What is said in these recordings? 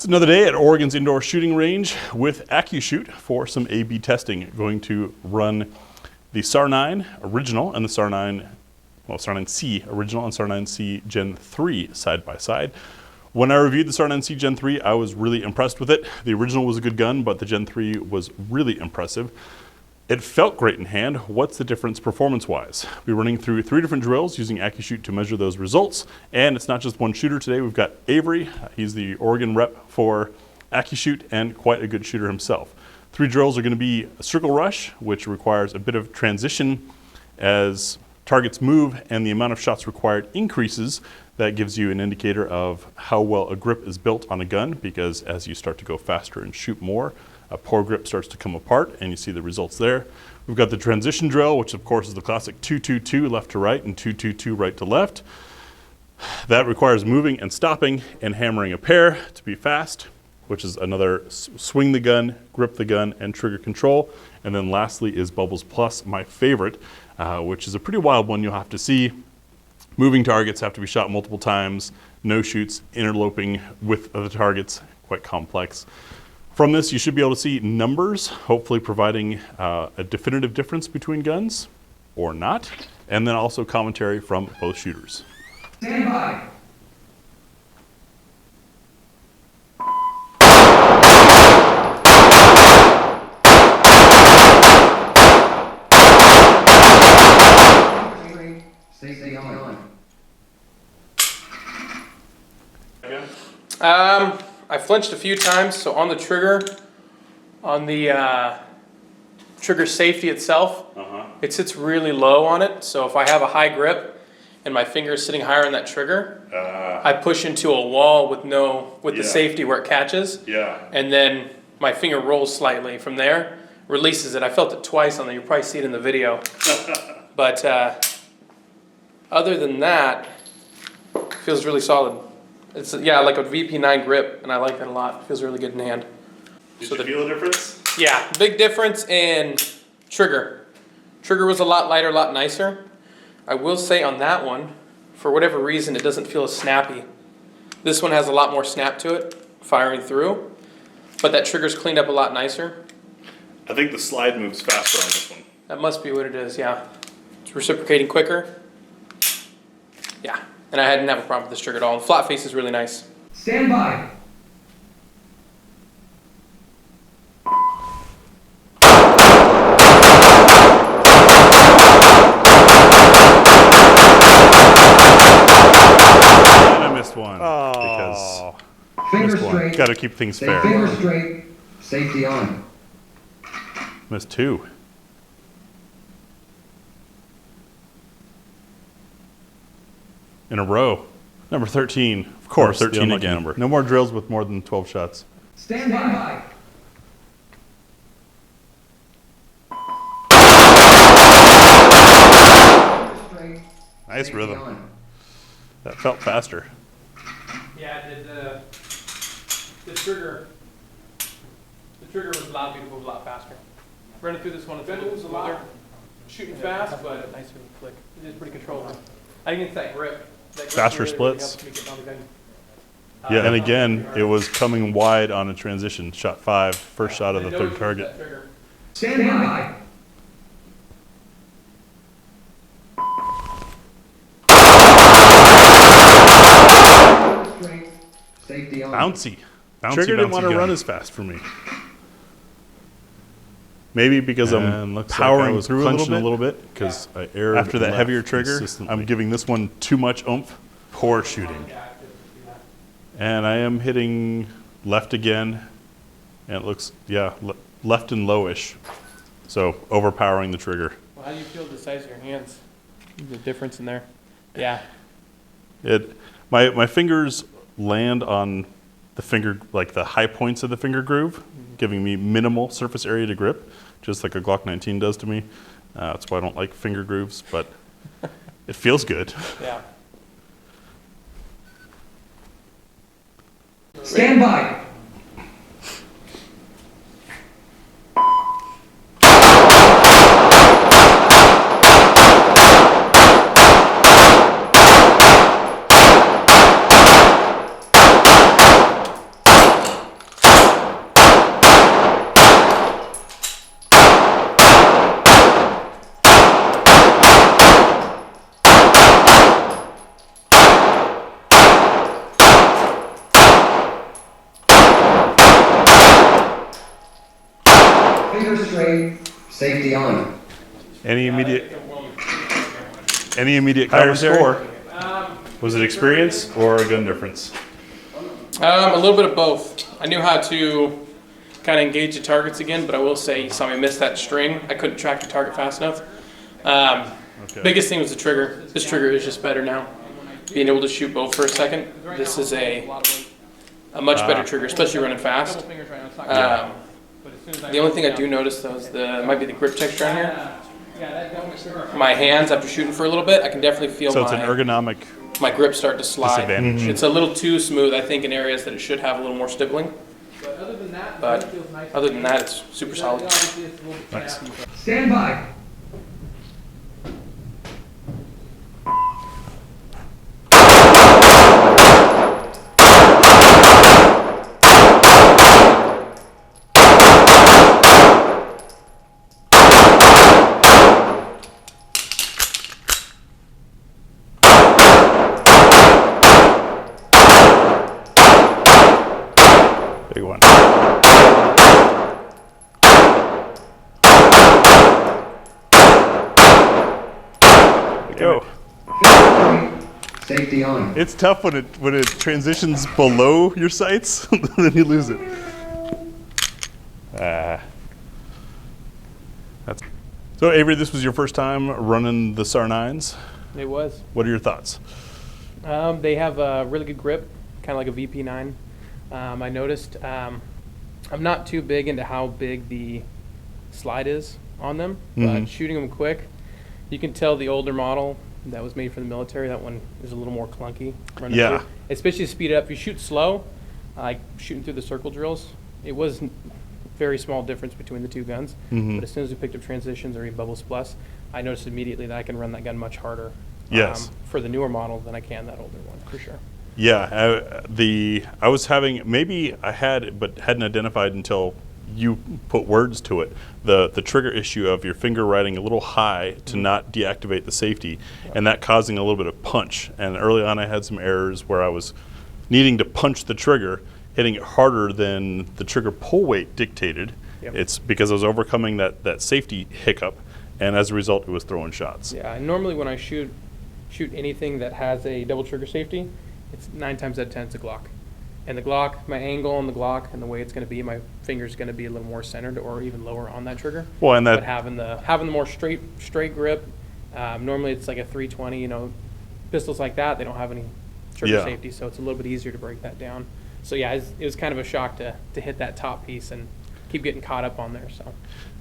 Another day at Oregon's indoor shooting range with AccuShoot for some A/B testing. Going to run the SAR 9 original and the SAR 9C original and SAR 9C Gen 3 side by side. When I reviewed the SAR 9C Gen 3, I was really impressed with it. The original was a good gun, but the Gen 3 was really impressive. It felt great in hand. What's the difference performance-wise? We're running through 3 different drills using AccuShoot to measure those results. And it's not just one shooter today. We've got Avery. He's the Oregon rep for AccuShoot and quite a good shooter himself. 3 drills are going to be a circle rush, which requires a bit of transition as targets move and the amount of shots required increases. That gives you an indicator of how well a grip is built on a gun, because as you start to go faster and shoot more, a poor grip starts to come apart, and you see the results there. We've got the transition drill, which of course is the classic 2-2-2 left to right and 2-2-2 right to left. That requires moving and stopping and hammering a pair to be fast, which is another swing the gun, grip the gun, and trigger control. And then lastly is Bubbles Plus, my favorite, which is a pretty wild one you'll have to see. Moving targets have to be shot multiple times, no shoots, interloping with other targets, quite complex. From this, you should be able to see numbers, hopefully providing a definitive difference between guns, or not, and then also commentary from both shooters. Stand by. Stay on. I flinched a few times, so on the trigger, on the trigger safety itself, it sits really low on it. So if I have a high grip and my finger is sitting higher on that trigger, I push into a wall with the safety where it catches, and then my finger rolls slightly from there, releases it. I felt it twice on there. You'll probably see it in the video. But other than that, it feels really solid. It's like a VP9 grip, and I like that a lot. It feels really good in hand. Did you feel a difference? Yeah, big difference in trigger. Trigger was a lot lighter, a lot nicer. I will say on that one, for whatever reason, it doesn't feel as snappy. This one has a lot more snap to it, firing through, but that trigger's cleaned up a lot nicer. I think the slide moves faster on this one. That must be what it is, yeah. It's reciprocating quicker. Yeah. And I didn't have a problem with this trigger at all. And flat face is really nice. Stand by. And I missed one because Finger straight. Got to keep things fair. Finger straight. Safety on. Missed 2. In a row. Number 13, of course, 13 again. Number. No more drills with more than 12 shots. Stand by. Nice rhythm. That felt faster. Yeah, the trigger was a lot beautiful, a lot faster. Running through this one, it was a lot shooting fast, but nicer flick. It is pretty controlled. I think it's that grip. Faster splits. Yeah, and again, it was coming wide on a transition. Shot 5, first shot of the third target. Stand by. Safety on. Bouncy. Trigger didn't want to run as fast for me. Maybe because I'm powering through a little bit because I aired after that heavier trigger. I'm giving this one too much oomph. Poor shooting. And I am hitting left again, and it looks left and lowish. So overpowering the trigger. Well, how do you feel the size of your hands? The difference in there? Yeah. My fingers land on the finger, like the high points of the finger groove, giving me minimal surface area to grip, just like a Glock 19 does to me. That's why I don't like finger grooves, but it feels good. Yeah. Stand by. Fingers straight, safety on. Any immediate commentary? Was it experience or a gun difference? A little bit of both. I knew how to kind of engage the targets again, but I will say you saw me miss that string. I couldn't track the target fast enough. Biggest thing was the trigger. This trigger is just better now. Being able to shoot both for a second. This is a much better trigger, especially running fast. The only thing I do notice though is might be the grip texture on here. My hands, after shooting for a little bit, I can definitely feel So it's an ergonomic my grip start to slide. disadvantage. It's a little too smooth, I think, in areas that it should have a little more stippling. But other than that, it's super solid. Nice. Stand by. Big one. Go. Safety on. It's tough when it transitions below your sights, then you lose it. So Avery, this was your first time running the SAR 9s. It was. What are your thoughts? They have a really good grip, kind of like a VP9. I noticed I'm not too big into how big the slide is on them, but shooting them quick, you can tell the older model that was made for the military, that one is a little more clunky. Yeah. Through. Especially to speed it up. If you shoot slow, like shooting through the circle drills, it was very small difference between the two guns. But as soon as we picked up transitions or even bubbles plus, I noticed immediately that I can run that gun much harder for the newer model than I can that older one, for sure. Yeah, I was having, maybe I had, but hadn't identified until you put words to it, the trigger issue of your finger riding a little high to not deactivate the safety, and that causing a little bit of punch. And early on I had some errors where I was needing to punch the trigger, hitting it harder than the trigger pull weight dictated. It's because I was overcoming that safety hiccup, and as a result it was throwing shots. Yeah, and normally when I shoot anything that has a double trigger safety, it's 9 times out of 10 it's a Glock. And the Glock, my angle on the Glock and the way it's going to be, my finger's going to be a little more centered or even lower on that trigger. Well, and that but having the more straight grip, normally it's like a 320. You know, pistols like that, they don't have any trigger safety, so it's a little bit easier to break that down. So yeah, it was kind of a shock to hit that top piece and keep getting caught up on there.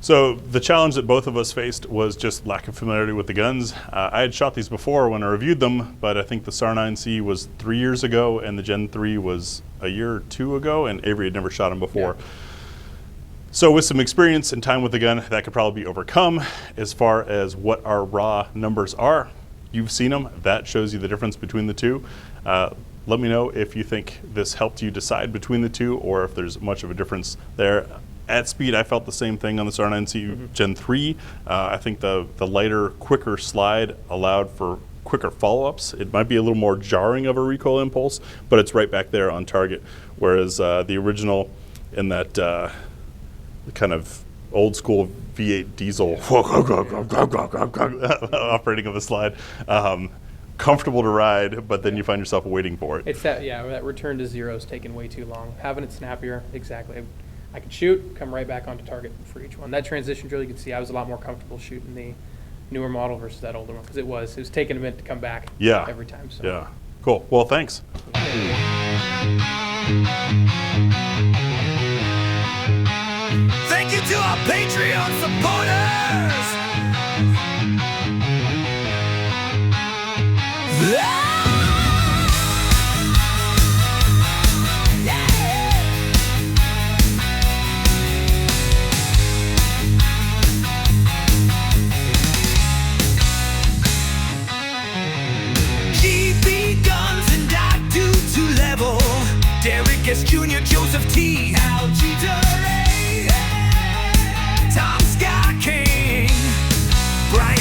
So the challenge that both of us faced was just lack of familiarity with the guns. I had shot these before when I reviewed them, but I think the SAR 9C was 3 years ago and the Gen 3 was a year or two ago, and Avery had never shot them before. Yeah. So with some experience and time with the gun, that could probably be overcome. As far as what our raw numbers are, you've seen them. That shows you the difference between the two. Let me know if you think this helped you decide between the two or if there's much of a difference there. At speed, I felt the same thing on the SAR 9C Gen 3. I think the lighter, quicker slide allowed for quicker follow-ups. It might be a little more jarring of a recoil impulse, but it's right back there on target. Whereas the original in that kind of old school V8 diesel operating of a slide, comfortable to ride, but then you find yourself waiting for it. It's that return to zero is taking way too long. Having it snappier, exactly. I could shoot, come right back onto target for each one. That transition drill, you can see I was a lot more comfortable shooting the newer model versus that older one because it was taking a minute to come back every time. So. Yeah, cool. Well, thanks. Thank you to our Patreon supporters. Derek S. Jr., Joseph T., Al G. Tom Scott King, Brian